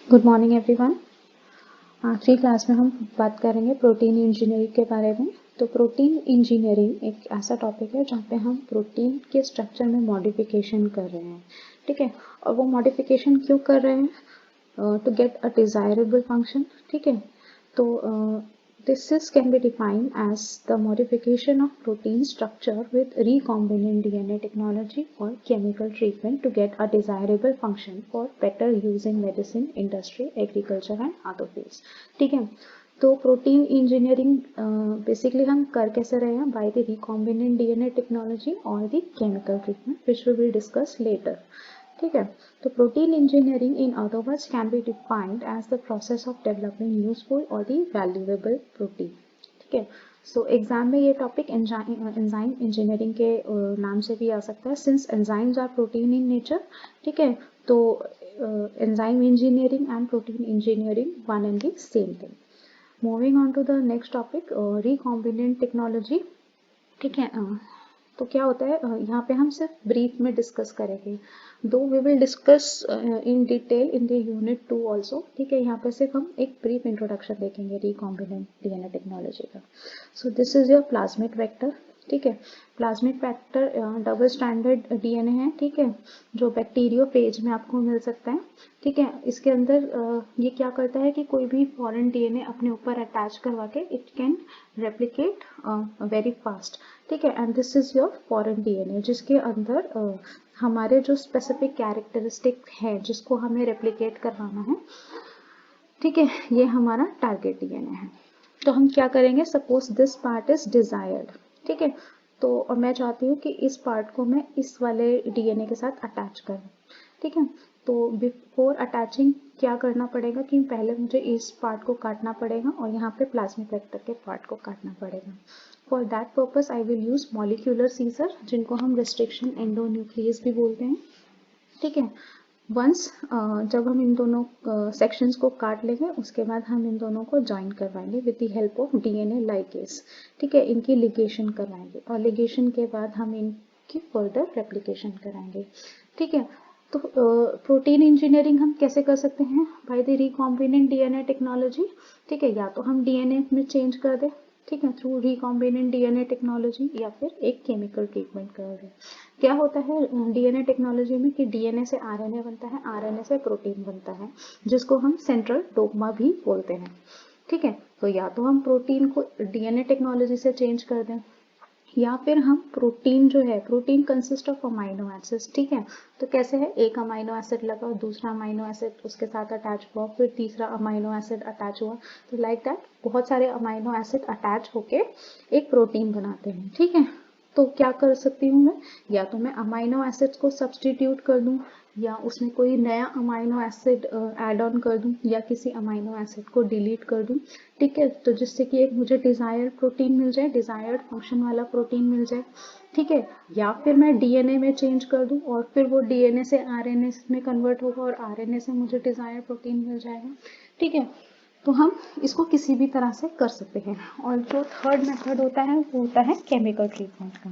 Good morning everyone. आखिरी class में हम बात करेंगे प्रोटीन इंजीनियरिंग के बारे में। तो प्रोटीन इंजीनियरिंग एक ऐसा टॉपिक है जहाँ पे हम प्रोटीन के स्ट्रक्चर में मॉडिफिकेशन कर रहे हैं, ठीक है। और वो मॉडिफिकेशन क्यों कर रहे हैं? To get a desirable function, ठीक है। तो this can be defined as the modification of protein structure with recombinant DNA technology or chemical treatment to get a desirable function for better use in medicine, industry, agriculture and other fields, ठीक है। तो protein engineering basically हम कर कैसे रहे हैं? By the recombinant DNA technology और the chemical treatment which we will discuss later, ठीक है। तो protein engineering in other words can be defined as the process of developing useful और द वैल्यूएबल प्रोटीन, ठीक है। सो एग्जाम में ये topic enzyme engineering के नाम से भी आ सकता है, since enzymes are protein in nature, ठीक है। तो enzyme engineering and protein engineering one and the same thing. Moving on to the next topic, recombinant technology, ठीक है। तो क्या होता है, यहाँ पे हम सिर्फ ब्रीफ में डिस्कस करेंगे, though we will discuss in detail in the unit 2 also, ठीक है। यहाँ पे सिर्फ हम एक ब्रीफ इंट्रोडक्शन देखेंगे रिकॉम्बिनेंट डीएनए टेक्नोलॉजी का। So this is your plasmid vector, ठीक है। Plasmid vector double standard DNA है, ठीक है, जो बैक्टीरियोफेज में आपको मिल सकता है, ठीक है। इसके अंदर ये क्या करता है कि कोई भी फॉरेन डीएनए अपने ऊपर अटैच करवा के it can replicate very fast, ठीक है। And this is your foreign DNA जिसके अंदर हमारे जो स्पेसिफिक कैरेक्टरिस्टिक है जिसको हमें रेप्लिकेट करवाना है, ठीक है, ये हमारा टारगेट डीएनए है। तो हम क्या करेंगे, suppose this part is desired, ठीक है। तो और मैं चाहती हूँ कि इस पार्ट को मैं इस वाले डीएनए के साथ अटैच करूँ, ठीक है। तो बिफोर अटैचिंग क्या करना पड़ेगा कि पहले मुझे इस पार्ट को काटना पड़ेगा और यहाँ पे प्लाज्मिक वेक्टर के पार्ट को काटना पड़ेगा। For that purpose I will use molecular scissor, जिनको हम रिस्ट्रिक्शन एंडोन्यूक्लियस भी बोलते हैं, ठीक है। वंस जब हम इन दोनों सेक्शंस को काट लेंगे उसके बाद हम इन दोनों को ज्वाइन करवाएंगे with the help of DNA ligase, ठीक है। इनकी लिगेशन करवाएंगे और लिगेशन के बाद हम इनकी फर्दर रेप्लिकेशन कराएंगे, ठीक है। तो प्रोटीन इंजीनियरिंग हम कैसे कर सकते हैं? By the recombinant DNA technology, ठीक है। या तो हम डीएनए में चेंज कर दें, ठीक है, थ्रू रिकॉम्बिनेंट डीएनए टेक्नोलॉजी, या फिर एक केमिकल ट्रीटमेंट कर दें। क्या होता है डीएनए टेक्नोलॉजी में कि डीएनए से आरएनए बनता है, आरएनए से प्रोटीन बनता है, जिसको हम सेंट्रल डोग्मा भी बोलते हैं, ठीक है। तो या तो हम प्रोटीन को डीएनए टेक्नोलॉजी से चेंज कर दें, या फिर हम प्रोटीन जो है, protein consist of amino acids, ठीक है। तो कैसे है, एक अमाइनो एसिड लगा, दूसरा अमाइनो एसिड उसके साथ अटैच हुआ, फिर तीसरा अमाइनो एसिड अटैच हुआ, तो लाइक दैट बहुत सारे अमाइनो एसिड अटैच होके एक प्रोटीन बनाते हैं, ठीक है। तो क्या कर सकती हूँ मैं, या तो मैं अमाइनो एसिड्स को सब्सटीट्यूट कर दूं, या उसमें कोई नया अमाइनो एसिड ऐड ऑन कर दूं, या किसी अमाइनो एसिड को डिलीट कर दूं, ठीक है। तो जिससे कि एक मुझे डिजायर्ड प्रोटीन मिल जाए, डिजायर्ड फंक्शन वाला प्रोटीन मिल जाए, ठीक है। या फिर मैं डीएनए में चेंज कर दूं और फिर वो डीएनए से आरएनए में कन्वर्ट होगा और आरएनए से मुझे डिजायर्ड प्रोटीन मिल जाएगा, ठीक है। तो हम इसको किसी भी तरह से कर सकते हैं। और जो थर्ड मेथड होता है वो होता है केमिकल ट्रीटमेंट का।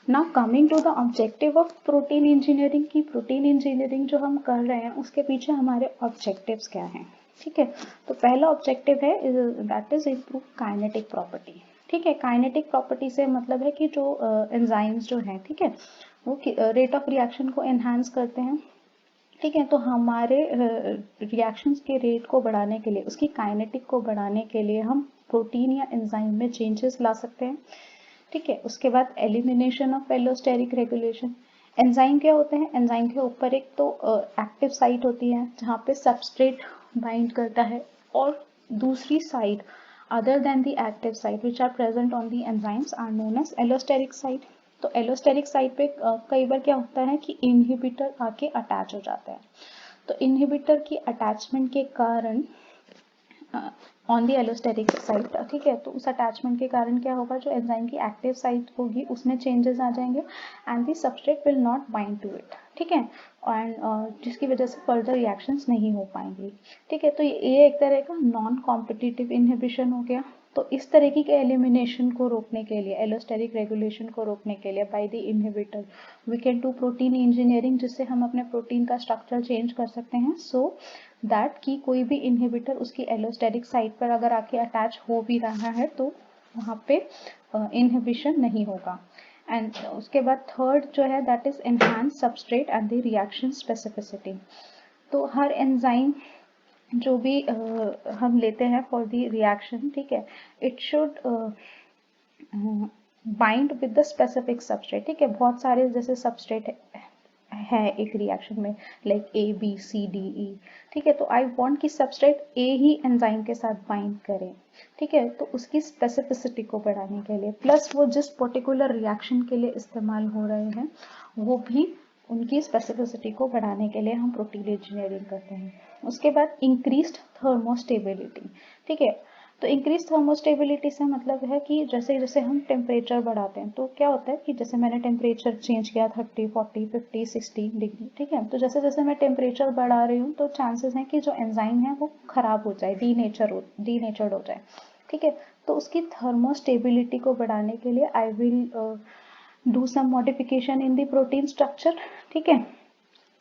Now coming to the objective of protein engineering, की प्रोटीन इंजीनियरिंग जो हम कर रहे हैं उसके पीछे हमारे ऑब्जेक्टिव्स क्या हैं, ठीक है। तो पहला ऑब्जेक्टिव है that is improve kinetic property, ठीक है। काइनेटिक प्रॉपर्टी से मतलब है कि जो एंजाइम्स जो हैं, ठीक है, वो रेट ऑफ रिएक्शन को एनहांस करते हैं, ठीक है। तो हमारे रिएक्शंस के रेट को बढ़ाने के लिए, उसकी काइनेटिक को बढ़ाने के लिए हम प्रोटीन या एंजाइम में चेंजेस ला सकते हैं, ठीक है। उसके बाद elimination of allosteric regulation. Enzyme क्या होते हैं, एंजाइम के ऊपर एक तो एक्टिव साइट होती है जहाँ पे सबस्ट्रेट बाइंड करता है, और दूसरी site other than the active site which are present on the enzymes are known as allosteric site. तो एलोस्टेरिक साइट पे कई बार क्या होता है कि इनहिबिटर आके अटैच हो जाता है। तो इनहिबिटर की अटैचमेंट के कारण ऑन द एलोस्टेरिक साइट, ठीक है, तो उस अटैचमेंट के कारण क्या होगा, जो एंजाइम की एक्टिव साइट होगी उसमें चेंजेस आ जाएंगे and the substrate will not bind to it, ठीक है। एंड जिसकी वजह से फर्दर रिएक्शंस नहीं हो पाएंगी, ठीक है। तो ये एक तरह का नॉन कॉम्पिटिटिव इनहिबिशन हो गया, तो इस तरीके के एलिमिनेशन को रोकने के लिए, एलोस्टेरिक रेगुलेशन को रोकने के लिए by the inhibitor we can do protein engineering, जिससे हम अपने प्रोटीन का स्ट्रक्चर चेंज कर सकते हैं सो दैट कि कोई भी इनहिबिटर उसकी एलोस्टेरिक साइट पर अगर आके अटैच हो भी रहा है तो वहाँ पे इनहिबिशन नहीं होगा। एंड उसके बाद थर्ड जो है that is enhance substrate and the reaction specificity. तो हर एंजाइम जो भी हम लेते हैं फॉर द रिएक्शन, ठीक है, it should bind with the specific substrate, ठीक है। बहुत सारे जैसे सबस्ट्रेट है एक रिएक्शन में like A B C D E, ठीक है, तो आई वांट कि सबस्ट्रेट ए ही एंजाइम के साथ बाइंड करे, ठीक है, तो उसकी स्पेसिफिसिटी को बढ़ाने के लिए प्लस वो जिस पर्टिकुलर रिएक्शन के लिए इस्तेमाल हो रहे हैं वो भी उनकी स्पेसिफिसिटी को बढ़ाने के लिए हम प्रोटीन इंजीनियरिंग करते हैं। उसके बाद इंक्रीज्ड थर्मोस्टेबिलिटी, ठीक है, तो इंक्रीज थर्मोस्टेबिलिटी से मतलब है कि जैसे जैसे हम टेम्परेचर बढ़ाते हैं तो क्या होता है कि जैसे मैंने टेम्परेचर चेंज किया 30, 40, 50, 60 डिग्री, ठीक है, तो जैसे जैसे मैं टेम्परेचर बढ़ा रही हूँ तो चांसेस हैं कि जो एंजाइम है वो खराब हो जाए, डीनेचर्ड हो जाए, ठीक है, तो उसकी थर्मोस्टेबिलिटी को बढ़ाने के लिए I will do some modification in the protein structure, ठीक है।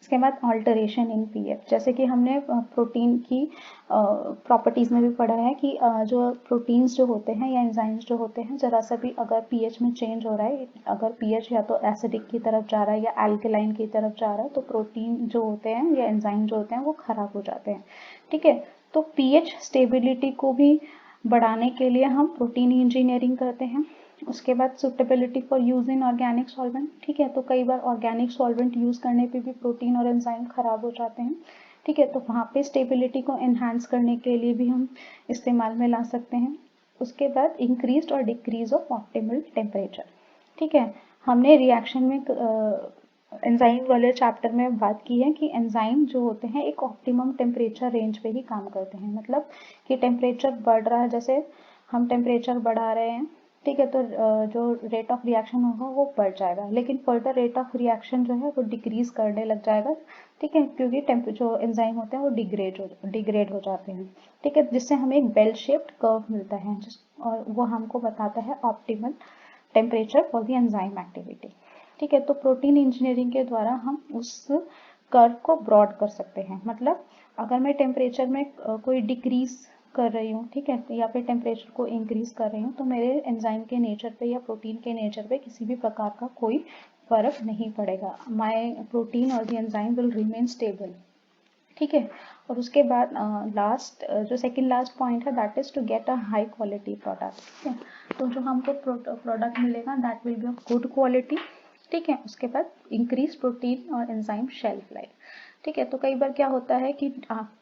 इसके बाद ऑल्टरेशन इन पीएच, जैसे कि हमने प्रोटीन की प्रॉपर्टीज में भी पढ़ा है कि जो प्रोटीन्स जो होते हैं या एंजाइम्स जो होते हैं जरा सा भी अगर पीएच में चेंज हो रहा है, अगर पीएच या तो एसिडिक की तरफ जा रहा है या अल्कलाइन की तरफ जा रहा है तो प्रोटीन जो होते हैं या एंजाइम जो होते हैं वो खराब हो जाते हैं, ठीक है। तो पीएच स्टेबिलिटी को भी बढ़ाने के लिए हम प्रोटीन इंजीनियरिंग करते हैं। उसके बाद suitability for use in organic solvent, ठीक है, तो कई बार ऑर्गेनिक सॉल्वेंट यूज करने पे भी प्रोटीन और एंजाइम खराब हो जाते हैं, ठीक है, तो वहाँ पे स्टेबिलिटी को एनहांस करने के लिए भी हम इस्तेमाल में ला सकते हैं। उसके बाद इंक्रीज और डिक्रीज ऑफ ऑप्टिमल टेम्परेचर, ठीक है, हमने रिएक्शन में एंजाइम वाले चैप्टर में बात की है कि एंजाइम जो होते हैं एक ऑप्टिमम टेम्परेचर रेंज पे ही काम करते हैं, मतलब कि टेम्परेचर बढ़ रहा है, जैसे हम टेम्परेचर बढ़ा रहे हैं, ठीक है, तो जो रेट ऑफ रिएक्शन होगा वो बढ़ जाएगा, लेकिन फर्दर रेट ऑफ रिएक्शन जो है वो डिक्रीज करने लग जाएगा, ठीक है, क्योंकि जो एंजाइम होते हैं वो डिग्रेड हो जाते हैं, ठीक है, जिससे हमें एक बेल शेप्ड कर्व मिलता है और वो हमको बताता है optimal temperature for the enzyme activity, ठीक है। तो प्रोटीन इंजीनियरिंग के द्वारा हम उस कर्व को ब्रॉड कर सकते हैं, मतलब अगर मैं टेम्परेचर में कोई डिक्रीज कर रही हूँ, ठीक है, या फिर टेम्परेचर को इंक्रीज कर रही हूँ तो मेरे एंजाइम के नेचर पे या प्रोटीन के नेचर पे किसी भी प्रकार का कोई फर्क नहीं पड़ेगा, माय प्रोटीन और the enzyme will remain stable, ठीक है। और उसके बाद लास्ट जो सेकंड लास्ट पॉइंट है that is to get a high quality product, ठीक है, तो जो हमको प्रोडक्ट मिलेगा that will be of good quality, ठीक है। उसके बाद इंक्रीज प्रोटीन और एंजाइम शेल्फ लाइफ, ठीक है, तो कई बार क्या होता है कि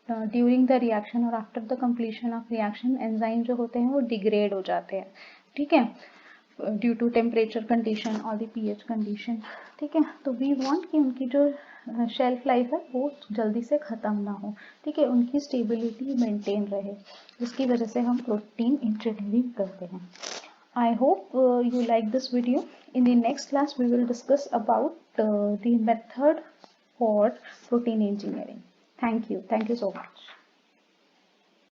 ड्यूरिंग द रिएक्शन और after the completion of reaction enzyme जो होते हैं वो डिग्रेड हो जाते हैं, ठीक है, ड्यू टू टेम्परेचर कंडीशन और द पीएच कंडीशन, ठीक है, तो वी वांट कि उनकी जो शेल्फ लाइफ है वो जल्दी से ख़त्म ना हो, ठीक है, उनकी स्टेबिलिटी मेंटेन रहे, जिसकी वजह से हम प्रोटीन इंजीनियरिंग करते हैं। I hope you like this video. In the next class, we will discuss about the method for protein engineering. Thank you. Thank you so much.